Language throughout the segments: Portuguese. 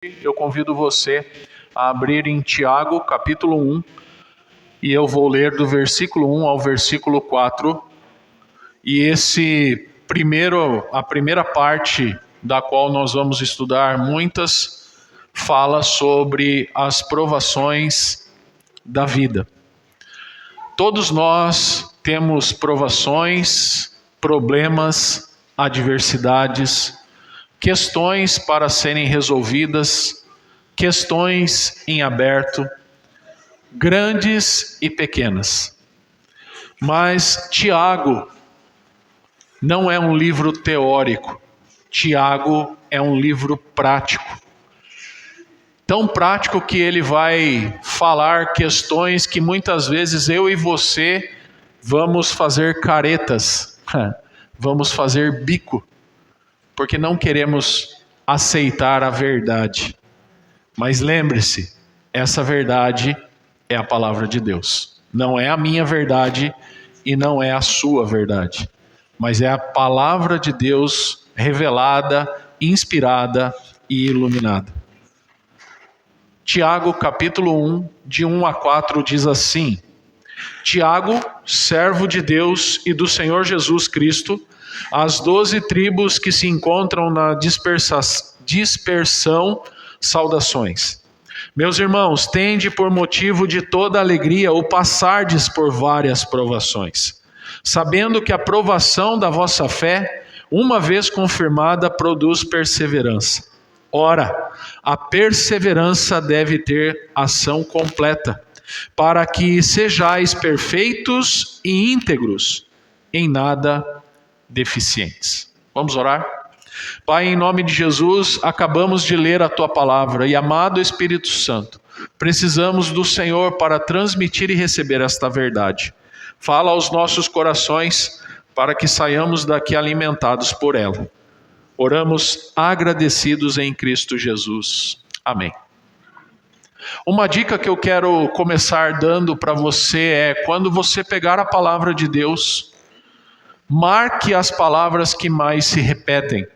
Eu convido você a abrir em Tiago, capítulo 1, e eu vou ler do versículo 1 ao versículo 4. E a primeira parte da qual nós vamos estudar fala sobre as provações da vida. Todos nós temos provações, problemas, adversidades, questões para serem resolvidas, questões em aberto, grandes e pequenas. Mas Tiago não é um livro teórico, Tiago é um livro prático. Tão prático que ele vai falar questões que muitas vezes eu e você vamos fazer caretas, vamos fazer bico, porque não queremos aceitar a verdade. Mas lembre-se, essa verdade é a palavra de Deus. Não é a minha verdade e não é a sua verdade, mas é a palavra de Deus revelada, inspirada e iluminada. Tiago, capítulo 1, de 1 a 4, diz assim: Tiago, servo de Deus e do Senhor Jesus Cristo, as 12 tribos que se encontram na dispersão, saudações. Meus irmãos, tende por motivo de toda alegria o passardes por várias provações, sabendo que a provação da vossa fé, uma vez confirmada, produz perseverança. Ora, a perseverança deve ter ação completa, para que sejais perfeitos e íntegros, em nada deficientes. Vamos orar? Pai, em nome de Jesus, acabamos de ler a Tua palavra e, amado Espírito Santo, precisamos do Senhor para transmitir e receber esta verdade. Fala aos nossos corações para que saiamos daqui alimentados por ela. Oramos agradecidos em Cristo Jesus. Amém. Uma dica que eu quero começar dando para você é: quando você pegar a palavra de Deus, marque as palavras que mais se repetem,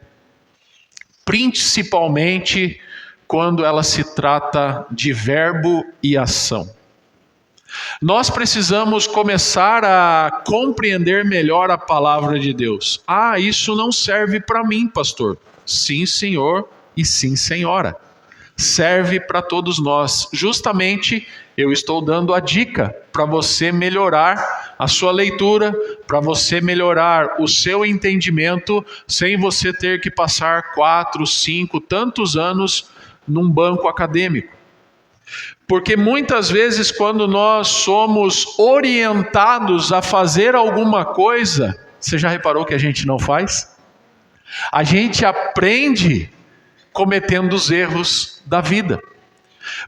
principalmente quando ela se trata de verbo e ação. Nós precisamos começar a compreender melhor a palavra de Deus. Ah, isso não serve para mim, pastor. Sim, senhor, e sim, senhora. Serve para todos nós. Justamente, eu estou dando a dica para você melhorar a sua leitura, para você melhorar o seu entendimento, sem você ter que passar 4, 5, tantos anos num banco acadêmico. Porque muitas vezes, quando nós somos orientados a fazer alguma coisa, você já reparou que a gente não faz? A gente aprende cometendo os erros da vida.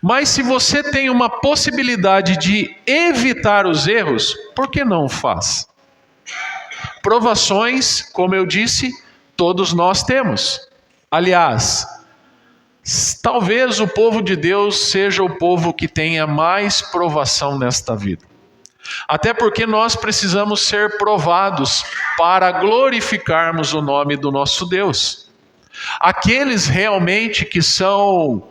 Mas se você tem uma possibilidade de evitar os erros, por que não faz? Provações, como eu disse, todos nós temos. Aliás, talvez o povo de Deus seja o povo que tenha mais provação nesta vida. Até porque nós precisamos ser provados para glorificarmos o nome do nosso Deus. Aqueles realmente que são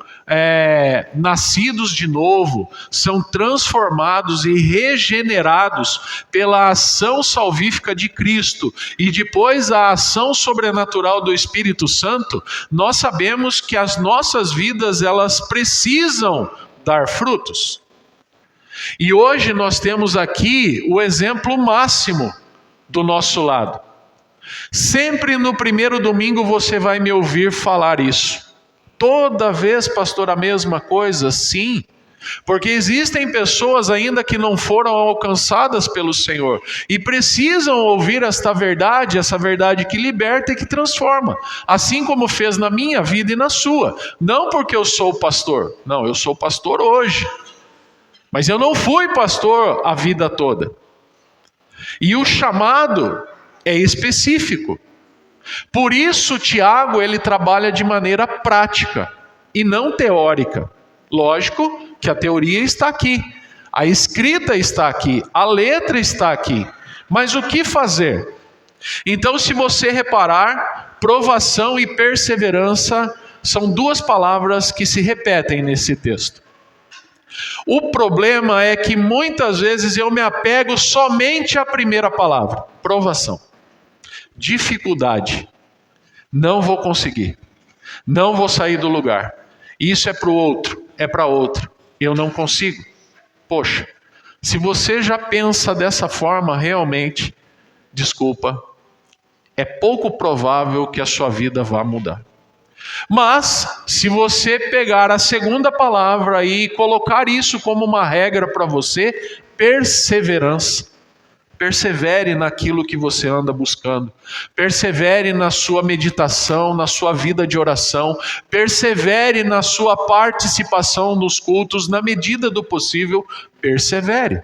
nascidos de novo, são transformados e regenerados pela ação salvífica de Cristo e depois a ação sobrenatural do Espírito Santo, nós sabemos que as nossas vidas, elas precisam dar frutos. E hoje nós temos aqui o exemplo máximo do nosso lado. Sempre no primeiro domingo você vai me ouvir falar isso. Toda vez, pastor, a mesma coisa? Sim, porque existem pessoas ainda que não foram alcançadas pelo Senhor e precisam ouvir essa verdade que liberta e que transforma, assim como fez na minha vida e na sua. Não porque eu sou pastor, não, eu sou pastor hoje, mas eu não fui pastor a vida toda. E o chamado é específico. Por isso Tiago, ele trabalha de maneira prática e não teórica. Lógico que a teoria está aqui, a escrita está aqui, a letra está aqui, mas o que fazer? Então, se você reparar, provação e perseverança são duas palavras que se repetem nesse texto. O problema é que muitas vezes eu me apego somente à primeira palavra: provação, dificuldade. Não vou conseguir, não vou sair do lugar. Isso é para o outro, é para outro. Eu não consigo. Poxa, se você já pensa dessa forma, realmente, desculpa, é pouco provável que a sua vida vá mudar. Mas, se você pegar a segunda palavra e colocar isso como uma regra para você, perseverança. Persevere naquilo que você anda buscando. Persevere na sua meditação, na sua vida de oração. Persevere na sua participação nos cultos, na medida do possível, persevere.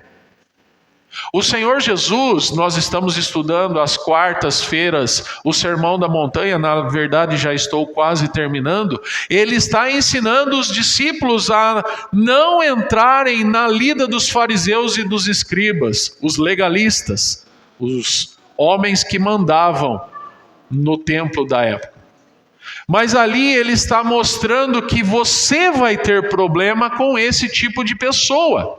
O Senhor Jesus, nós estamos estudando às quartas-feiras o Sermão da Montanha, na verdade já estou quase terminando. Ele está ensinando os discípulos a não entrarem na lida dos fariseus e dos escribas, os legalistas, os homens que mandavam no templo da época. Mas ali ele está mostrando que você vai ter problema com esse tipo de pessoa.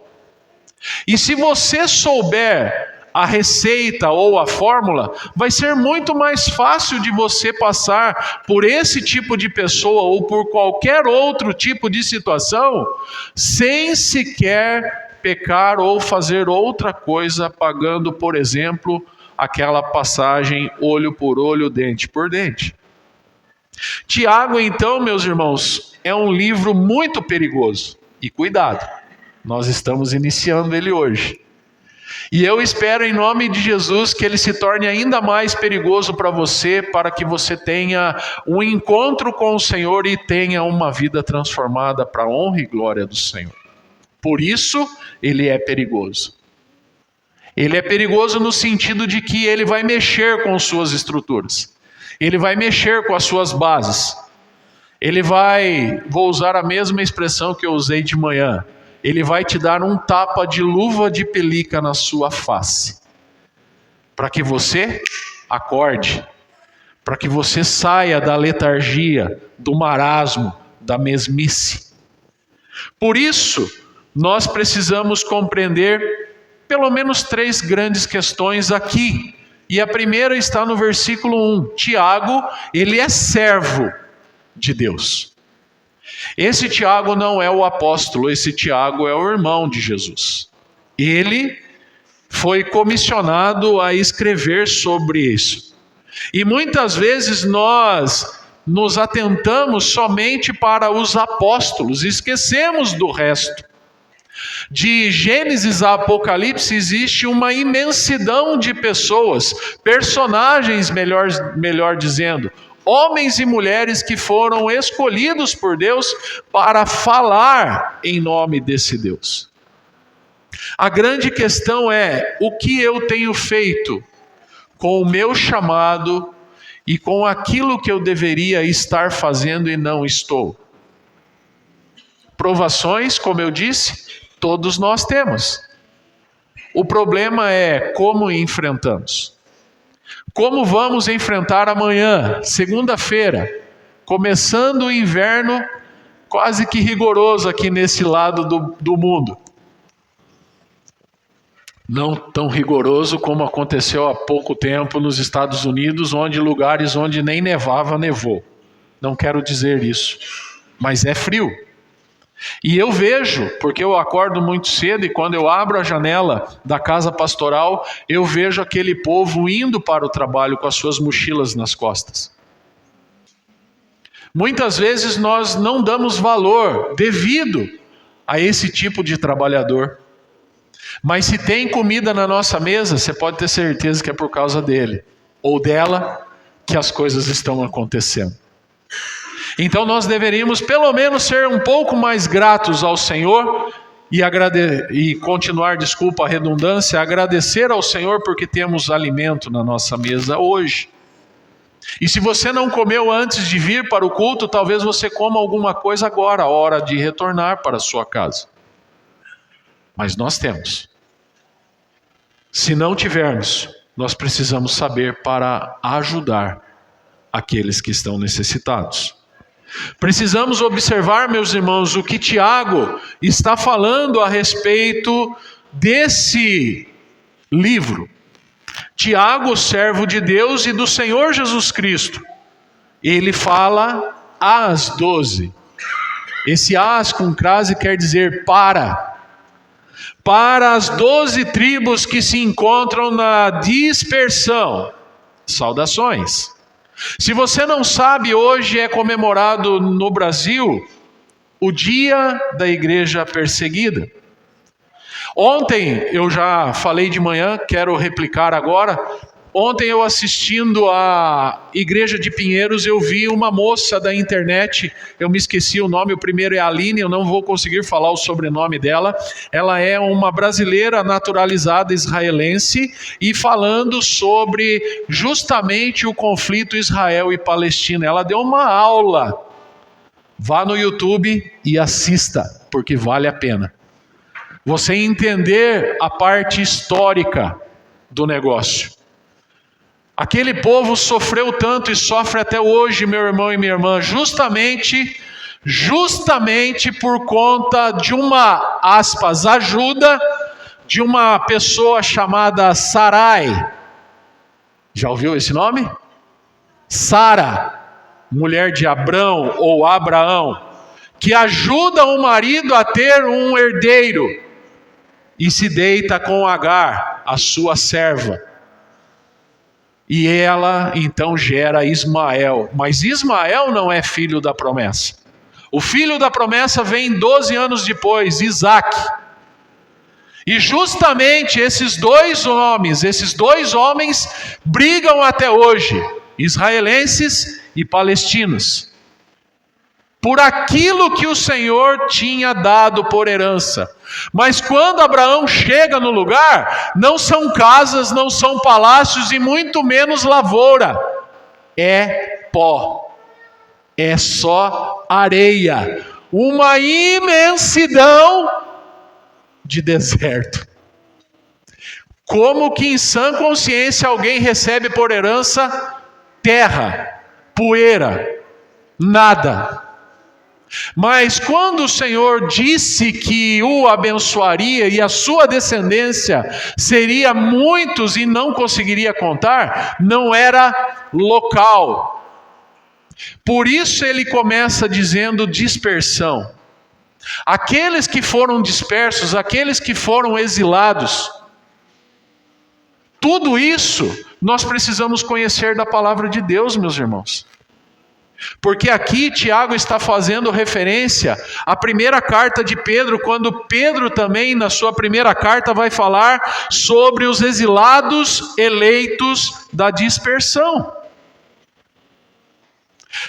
E se você souber a receita ou a fórmula, vai ser muito mais fácil de você passar por esse tipo de pessoa ou por qualquer outro tipo de situação, sem sequer pecar ou fazer outra coisa, pagando, por exemplo, aquela passagem olho por olho, dente por dente. Tiago, então, meus irmãos, é um livro muito perigoso. E cuidado, nós estamos iniciando ele hoje. E eu espero em nome de Jesus que ele se torne ainda mais perigoso para você, para que você tenha um encontro com o Senhor e tenha uma vida transformada para a honra e glória do Senhor. Por isso, ele é perigoso. Ele é perigoso no sentido de que ele vai mexer com suas estruturas. Ele vai mexer com as suas bases. Ele vai, vou usar a mesma expressão que eu usei de manhã, ele vai te dar um tapa de luva de pelica na sua face, para que você acorde, para que você saia da letargia, do marasmo, da mesmice. Por isso, nós precisamos compreender pelo menos 3 grandes questões aqui. E a primeira está no versículo 1. Tiago, ele é servo de Deus. Esse Tiago não é o apóstolo, esse Tiago é o irmão de Jesus. Ele foi comissionado a escrever sobre isso. E muitas vezes nós nos atentamos somente para os apóstolos, esquecemos do resto. De Gênesis a Apocalipse existe uma imensidão de pessoas, personagens, melhor dizendo, homens e mulheres que foram escolhidos por Deus para falar em nome desse Deus. A grande questão é: o que eu tenho feito com o meu chamado e com aquilo que eu deveria estar fazendo e não estou? Provações, como eu disse, todos nós temos. O problema é como enfrentamos. Como vamos enfrentar amanhã, segunda-feira, começando o inverno quase que rigoroso aqui nesse lado do mundo. Não tão rigoroso como aconteceu há pouco tempo nos Estados Unidos, lugares onde nem nevava, nevou. Não quero dizer isso, mas é frio. E eu vejo, porque eu acordo muito cedo e quando eu abro a janela da casa pastoral, eu vejo aquele povo indo para o trabalho com as suas mochilas nas costas. Muitas vezes nós não damos valor devido a esse tipo de trabalhador. Mas se tem comida na nossa mesa, você pode ter certeza que é por causa dele ou dela que as coisas estão acontecendo. Então nós deveríamos pelo menos ser um pouco mais gratos ao Senhor e continuar, desculpa a redundância, agradecer ao Senhor porque temos alimento na nossa mesa hoje. E se você não comeu antes de vir para o culto, talvez você coma alguma coisa agora, a hora de retornar para a sua casa. Mas nós temos. Se não tivermos, nós precisamos saber para ajudar aqueles que estão necessitados. Precisamos observar, meus irmãos, o que Tiago está falando a respeito desse livro. Tiago, servo de Deus e do Senhor Jesus Cristo, ele fala às 12. Esse as com crase quer dizer para as 12 tribos que se encontram na dispersão. Saudações. Se você não sabe, hoje é comemorado no Brasil o Dia da Igreja Perseguida. Ontem, eu já falei de manhã, quero replicar agora. Ontem eu assistindo à igreja de Pinheiros, eu vi uma moça da internet, eu me esqueci o nome, o primeiro é Aline, eu não vou conseguir falar o sobrenome dela. Ela é uma brasileira naturalizada israelense e falando sobre justamente o conflito Israel e Palestina. Ela deu uma aula. Vá no YouTube e assista, porque vale a pena. Você entender a parte histórica do negócio. Aquele povo sofreu tanto e sofre até hoje, meu irmão e minha irmã, justamente por conta de uma, aspas, ajuda de uma pessoa chamada Sarai. Já ouviu esse nome? Sara, mulher de Abrão ou Abraão, que ajuda o marido a ter um herdeiro e se deita com Agar, a sua serva. E ela então gera Ismael. Mas Ismael não é filho da promessa. O filho da promessa vem 12 anos depois, Isaac. E justamente esses dois homens brigam até hoje, israelenses e palestinos, por aquilo que o Senhor tinha dado por herança. Mas quando Abraão chega no lugar, não são casas, não são palácios e muito menos lavoura. É pó. É só areia. Uma imensidão de deserto. Como que em sã consciência alguém recebe por herança terra, poeira, nada? Mas quando o Senhor disse que o abençoaria e a sua descendência seria muitos e não conseguiria contar, não era local. Por isso ele começa dizendo dispersão. Aqueles que foram dispersos, aqueles que foram exilados, tudo isso nós precisamos conhecer da palavra de Deus, meus irmãos. Porque aqui Tiago está fazendo referência à primeira carta de Pedro, quando Pedro também na sua primeira carta vai falar sobre os exilados eleitos da dispersão.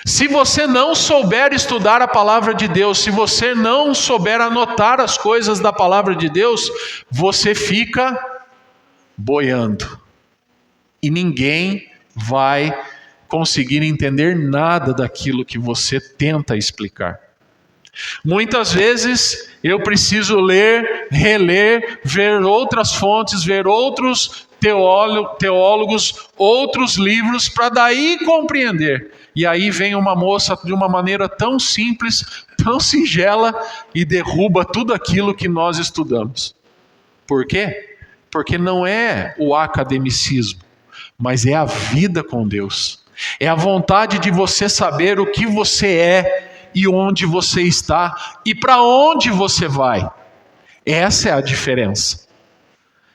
Se você não souber estudar a palavra de Deus, se você não souber anotar as coisas da palavra de Deus, você fica boiando. E ninguém vai conseguir entender nada daquilo que você tenta explicar. Muitas vezes eu preciso ler, reler, ver outras fontes, ver outros teólogos, outros livros, para daí compreender. E aí vem uma moça de uma maneira tão simples, tão singela, e derruba tudo aquilo que nós estudamos. Por quê? Porque não é o academicismo, mas é a vida com Deus. É a vontade de você saber o que você é e onde você está e para onde você vai. Essa é a diferença.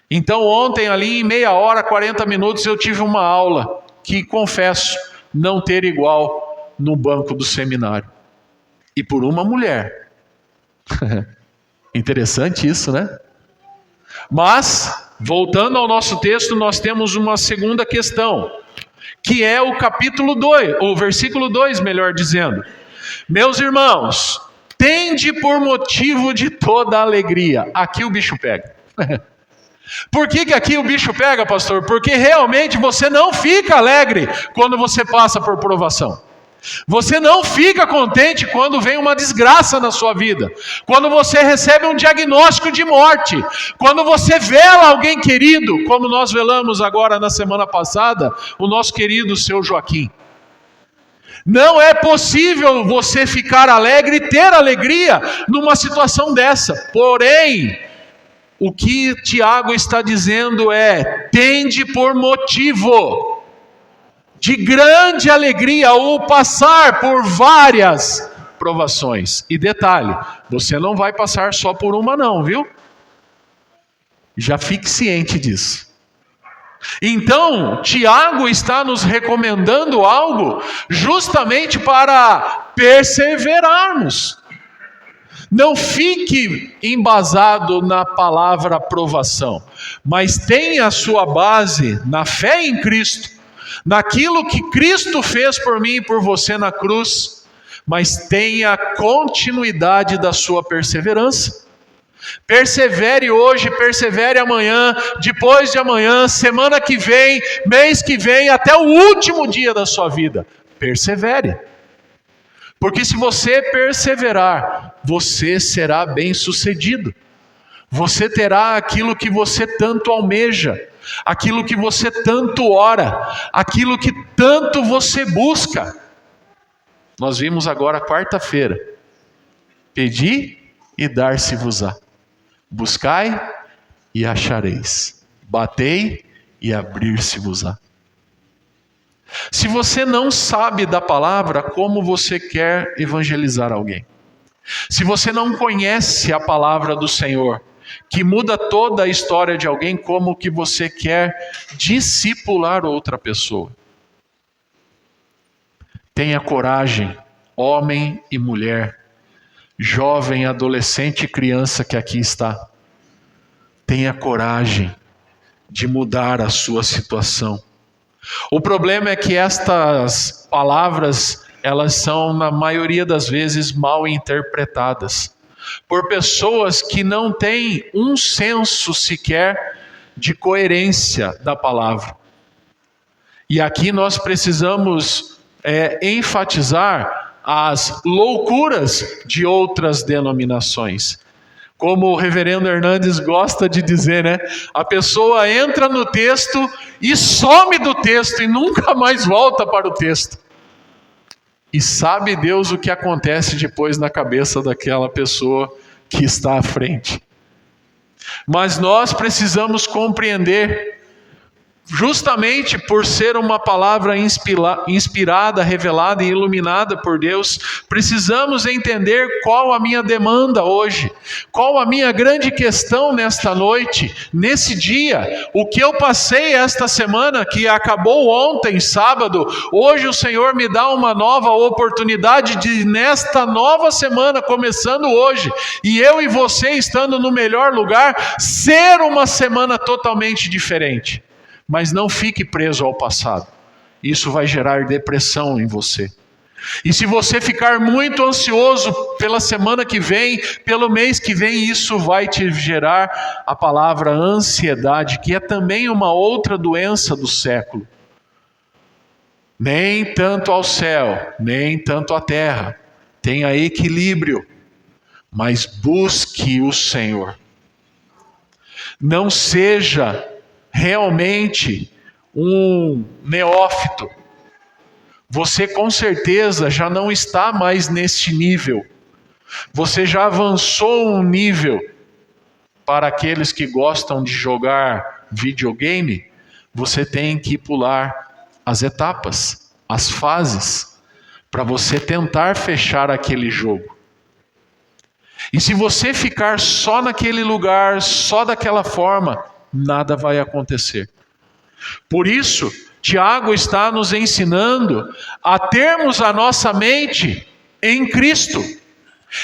Então ontem ali em meia hora, 40 minutos eu tive uma aula que confesso não ter igual no banco do seminário. E por uma mulher. Interessante isso, né? Mas, voltando ao nosso texto, nós temos uma segunda questão, que é o capítulo 2, ou versículo 2, melhor dizendo. Meus irmãos, tende por motivo de toda alegria. Aqui o bicho pega. Por que aqui o bicho pega, pastor? Porque realmente você não fica alegre quando você passa por provação. Você não fica contente quando vem uma desgraça na sua vida, quando você recebe um diagnóstico de morte, quando você vela alguém querido, como nós velamos agora na semana passada, o nosso querido seu Joaquim. Não é possível você ficar alegre e ter alegria numa situação dessa. Porém, o que Tiago está dizendo é: tende por motivo de grande alegria ou passar por várias provações. E detalhe, você não vai passar só por uma não, viu? Já fique ciente disso. Então, Tiago está nos recomendando algo justamente para perseverarmos. Não fique embasado na palavra aprovação, mas tenha a sua base na fé em Cristo, naquilo que Cristo fez por mim e por você na cruz, mas tenha a continuidade da sua perseverança. Persevere hoje, persevere amanhã, depois de amanhã, semana que vem, mês que vem, até o último dia da sua vida. Persevere. Porque se você perseverar, você será bem-sucedido. Você terá aquilo que você tanto almeja, aquilo que você tanto ora, aquilo que tanto você busca. Nós vimos agora quarta-feira: pedi e dar-se-vos-á. Buscai e achareis. Batei e abrir-se-vos-á. Se você não sabe da palavra, como você quer evangelizar alguém? Se você não conhece a palavra do Senhor, que muda toda a história de alguém, como que você quer discipular outra pessoa? Tenha coragem, homem e mulher, jovem, adolescente e criança que aqui está. Tenha coragem de mudar a sua situação. O problema é que estas palavras, elas são, na maioria das vezes, mal interpretadas por pessoas que não têm um senso sequer de coerência da palavra. E aqui nós precisamos enfatizar as loucuras de outras denominações. Como o reverendo Hernandes gosta de dizer, né? A pessoa entra no texto e some do texto e nunca mais volta para o texto. E sabe Deus o que acontece depois na cabeça daquela pessoa que está à frente. Mas nós precisamos compreender, justamente por ser uma palavra inspirada, revelada e iluminada por Deus, precisamos entender qual a minha demanda hoje, qual a minha grande questão nesta noite, nesse dia, o que eu passei esta semana, que acabou ontem, sábado. Hoje o Senhor me dá uma nova oportunidade de, nesta nova semana, começando hoje, e eu e você estando no melhor lugar, ser uma semana totalmente diferente. Mas não fique preso ao passado. Isso vai gerar depressão em você. E se você ficar muito ansioso pela semana que vem, pelo mês que vem, isso vai te gerar a palavra ansiedade, que é também uma outra doença do século. Nem tanto ao céu, nem tanto à terra. Tenha equilíbrio, mas busque o Senhor. Não seja realmente um neófito. Você com certeza já não está mais neste nível. Você já avançou um nível. Para aqueles que gostam de jogar videogame, você tem que pular as etapas, as fases, para você tentar fechar aquele jogo. E se você ficar só naquele lugar, só daquela forma, nada vai acontecer. Por isso, Tiago está nos ensinando a termos a nossa mente em Cristo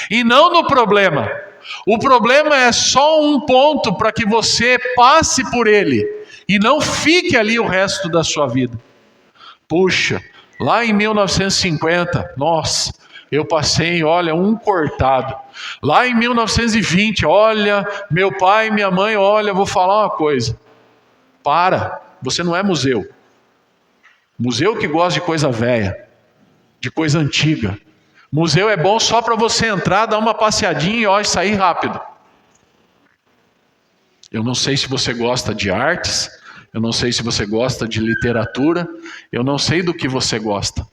e não no problema. O problema é só um ponto para que você passe por ele e não fique ali o resto da sua vida. Puxa, lá em 1950, nossa, eu passei, olha, um cortado. Lá em 1920, olha, meu pai e minha mãe, olha, vou falar uma coisa. Para, você não é museu. Museu que gosta de coisa velha, de coisa antiga. Museu é bom só para você entrar, dar uma passeadinha e sair rápido. Eu não sei se você gosta de artes, eu não sei se você gosta de literatura, eu não sei do que você gosta.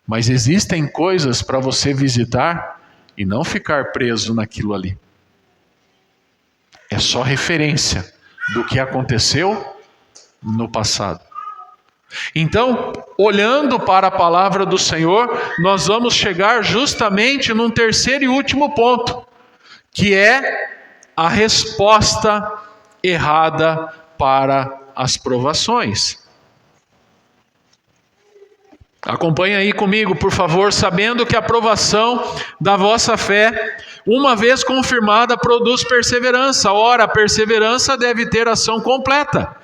Mas existem coisas para você visitar e não ficar preso naquilo ali. É só referência do que aconteceu no passado. Então, olhando para a palavra do Senhor, nós vamos chegar justamente num terceiro e último ponto, que é a resposta errada para as provações. Acompanhe aí comigo, por favor, sabendo que a provação da vossa fé, uma vez confirmada, produz perseverança. Ora, a perseverança deve ter ação completa,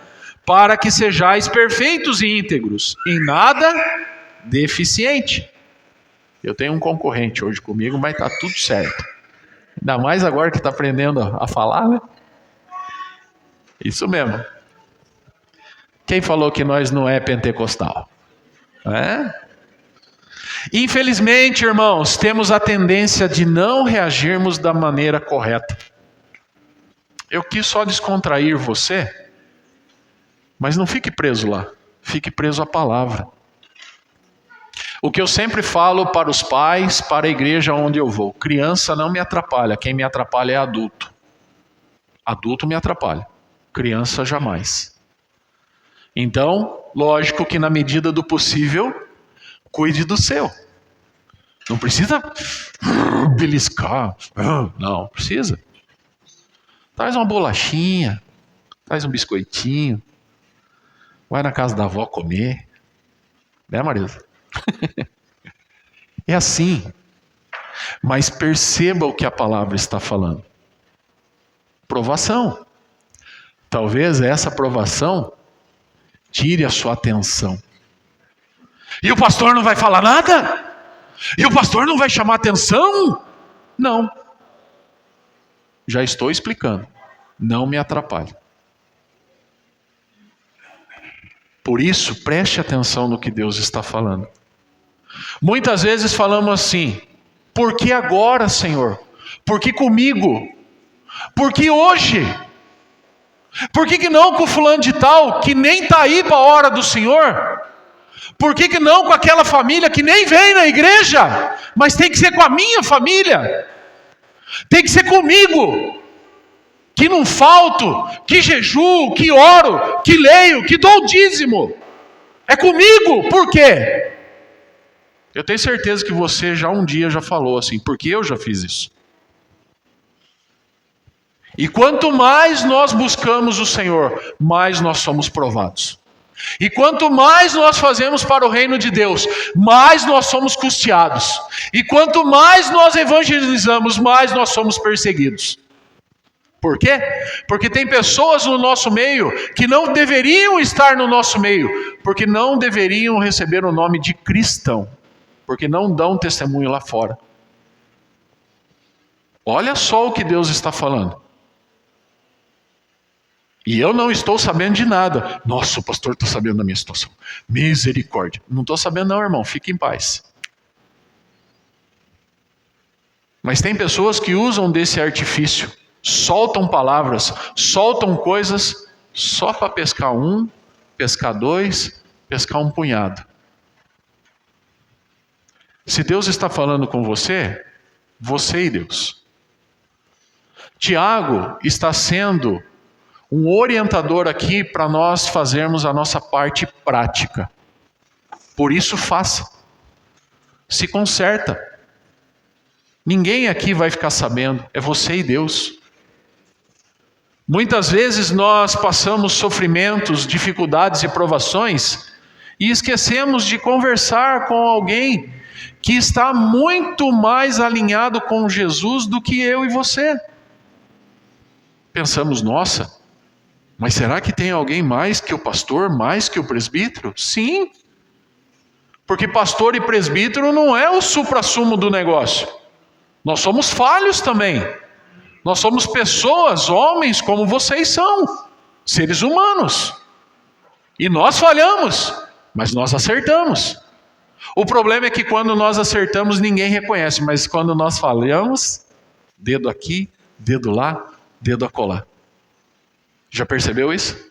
para que sejais perfeitos e íntegros, em nada deficiente. Eu tenho um concorrente hoje comigo, mas está tudo certo. Ainda mais agora que está aprendendo a falar, né? Isso mesmo. Quem falou que nós não é pentecostal? Infelizmente, irmãos, temos a tendência de não reagirmos da maneira correta. Eu quis só descontrair você, mas não fique preso lá, fique preso à palavra. O que eu sempre falo para os pais, para a igreja onde eu vou: criança não me atrapalha, quem me atrapalha é adulto. Adulto me atrapalha, criança jamais. Então, lógico que na medida do possível, cuide do seu. Não precisa beliscar, não precisa. Traz uma bolachinha, traz um biscoitinho, vai na casa da avó comer, né, Marisa? É assim. Mas perceba o que a palavra está falando. Provação. Talvez essa provação tire a sua atenção. E o pastor não vai falar nada? E o pastor não vai chamar atenção? Não. Já estou explicando. Não me atrapalhe. Por isso, preste atenção no que Deus está falando. Muitas vezes falamos assim: por que agora, Senhor? Por que comigo? Por que hoje? Por que não com fulano de tal, que nem está aí para a hora do Senhor? Por que não com aquela família que nem vem na igreja, mas tem que ser com a minha família? Tem que ser comigo, que não falto, que jejuo, que oro, que leio, que dou o dízimo. É comigo, por quê? Eu tenho certeza que você já um dia já falou assim, porque eu já fiz isso. E quanto mais nós buscamos o Senhor, mais nós somos provados. E quanto mais nós fazemos para o reino de Deus, mais nós somos custeados. E quanto mais nós evangelizamos, mais nós somos perseguidos. Por quê? Porque tem pessoas no nosso meio que não deveriam estar no nosso meio, porque não deveriam receber o nome de cristão, porque não dão testemunho lá fora. Olha só o que Deus está falando. E eu não estou sabendo de nada. Nossa, o pastor está sabendo da minha situação. Misericórdia. Não estou sabendo não, irmão. Fique em paz. Mas tem pessoas que usam desse artifício. Soltam palavras, soltam coisas só para pescar um, pescar dois, pescar um punhado. Se Deus está falando com você, você e Deus. Tiago está sendo um orientador aqui para nós fazermos a nossa parte prática. Por isso faça. Se conserta. Ninguém aqui vai ficar sabendo, é você e Deus. Muitas vezes nós passamos sofrimentos, dificuldades e provações e esquecemos de conversar com alguém que está muito mais alinhado com Jesus do que eu e você. Pensamos, nossa, mas será que tem alguém mais que o pastor, mais que o presbítero? Sim, porque pastor e presbítero não é o suprassumo do negócio. Nós somos falhos também. Nós somos pessoas, homens como vocês são, seres humanos. E nós falhamos, mas nós acertamos. O problema é que quando nós acertamos ninguém reconhece, mas quando nós falhamos, dedo aqui, dedo lá, dedo acolá. Já percebeu isso?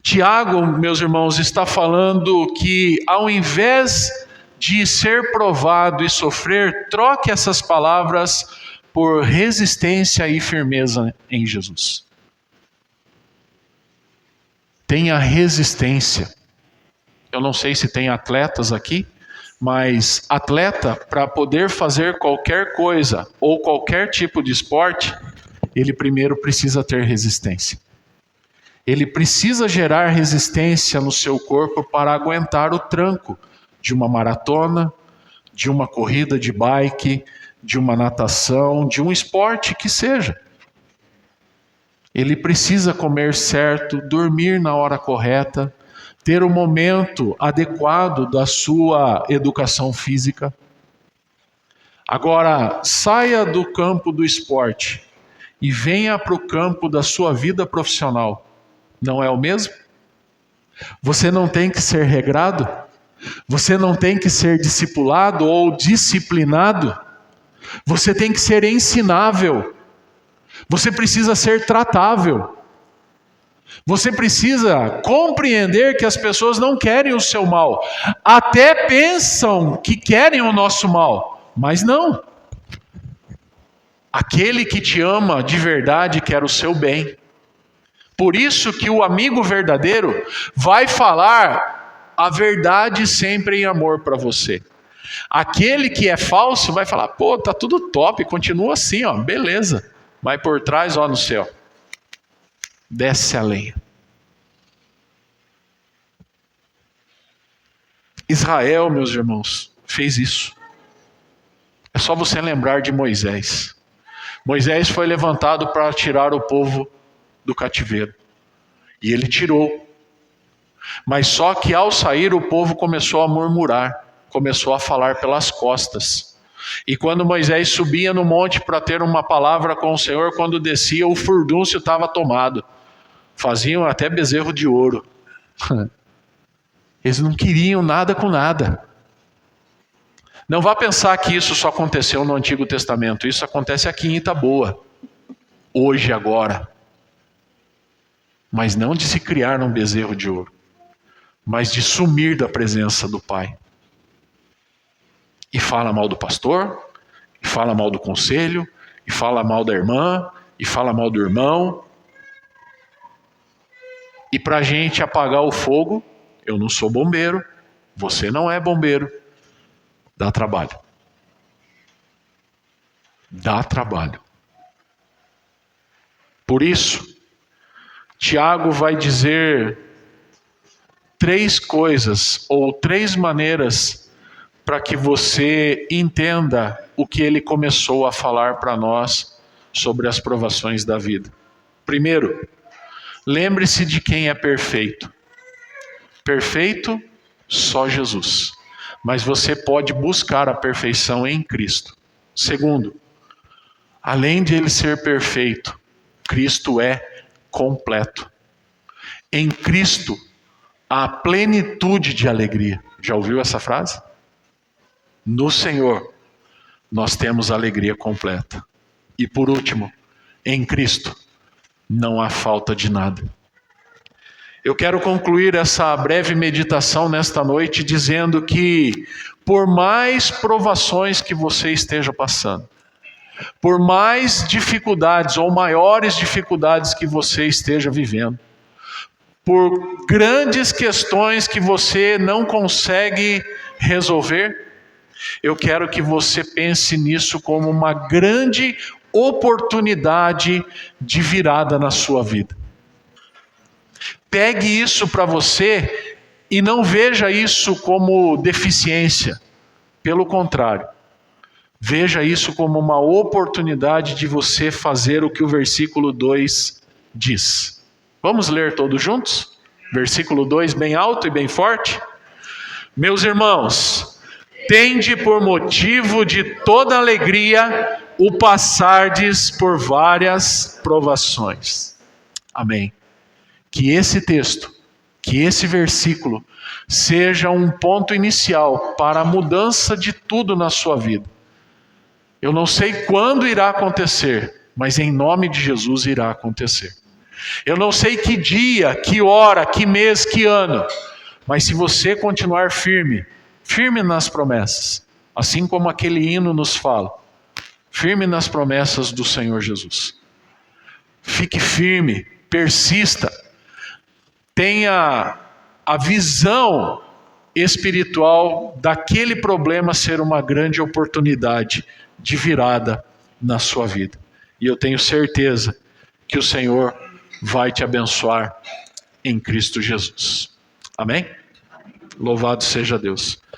Tiago, meus irmãos, está falando que ao invés de ser provado e sofrer, troque essas palavras por resistência e firmeza em Jesus. Tenha resistência. Eu não sei se tem atletas aqui, mas atleta, para poder fazer qualquer coisa ou qualquer tipo de esporte, ele primeiro precisa ter resistência. Ele precisa gerar resistência no seu corpo para aguentar o tranco de uma maratona, de uma corrida de bike, de uma natação, de um esporte que seja. Ele precisa comer certo, dormir na hora correta, ter o momento adequado da sua educação física. Agora, saia do campo do esporte e venha para o campo da sua vida profissional. Não é o mesmo? Você não tem que ser regrado? Você não tem que ser discipulado ou disciplinado? Você tem que ser ensinável. Você precisa ser tratável. Você precisa compreender que as pessoas não querem o seu mal. Até pensam que querem o nosso mal, mas não. Aquele que te ama de verdade quer o seu bem. Por isso que o amigo verdadeiro vai falar a verdade sempre em amor para você. Aquele que é falso vai falar, pô, tá tudo top, continua assim, ó, beleza. Mas por trás, ó, no céu, desce a lenha. Israel, meus irmãos, fez isso. É só você lembrar de Moisés. Moisés foi levantado para tirar o povo do cativeiro. E ele tirou. Mas só que ao sair o povo começou a murmurar, começou a falar pelas costas. E quando Moisés subia no monte para ter uma palavra com o Senhor, quando descia o furdúncio estava tomado. Faziam até bezerro de ouro. Eles não queriam nada com nada. Não vá pensar que isso só aconteceu no Antigo Testamento. Isso acontece aqui em Itaboa. Hoje, agora. Mas não de se criar um bezerro de ouro, mas de sumir da presença do Pai. E fala mal do pastor, e fala mal do conselho, e fala mal da irmã, e fala mal do irmão. E para a gente apagar o fogo, eu não sou bombeiro, você não é bombeiro, dá trabalho. Dá trabalho. Por isso, Tiago vai dizer 3 coisas ou 3 maneiras para que você entenda o que ele começou a falar para nós sobre as provações da vida. Primeiro, lembre-se de quem é perfeito. Perfeito, só Jesus. Mas você pode buscar a perfeição em Cristo. Segundo, além de ele ser perfeito, Cristo é completo. Em Cristo há plenitude de alegria. Já ouviu essa frase? No Senhor nós temos alegria completa. E por último, em Cristo não há falta de nada. Eu quero concluir essa breve meditação nesta noite dizendo que por mais provações que você esteja passando, por mais dificuldades ou maiores dificuldades que você esteja vivendo, por grandes questões que você não consegue resolver, eu quero que você pense nisso como uma grande oportunidade de virada na sua vida. Pegue isso para você e não veja isso como deficiência. Pelo contrário, veja isso como uma oportunidade de você fazer o que o versículo 2 diz. Vamos ler todos juntos? Versículo 2, bem alto e bem forte. Meus irmãos, tende por motivo de toda alegria o passardes por várias provações. Amém. Que esse texto, que esse versículo, seja um ponto inicial para a mudança de tudo na sua vida. Eu não sei quando irá acontecer, mas em nome de Jesus irá acontecer. Eu não sei que dia, que hora, que mês, que ano, mas se você continuar firme, firme nas promessas, assim como aquele hino nos fala, firme nas promessas do Senhor Jesus. Fique firme, persista, tenha a visão espiritual daquele problema ser uma grande oportunidade de virada na sua vida. E eu tenho certeza que o Senhor vai te abençoar em Cristo Jesus. Amém? Louvado seja Deus.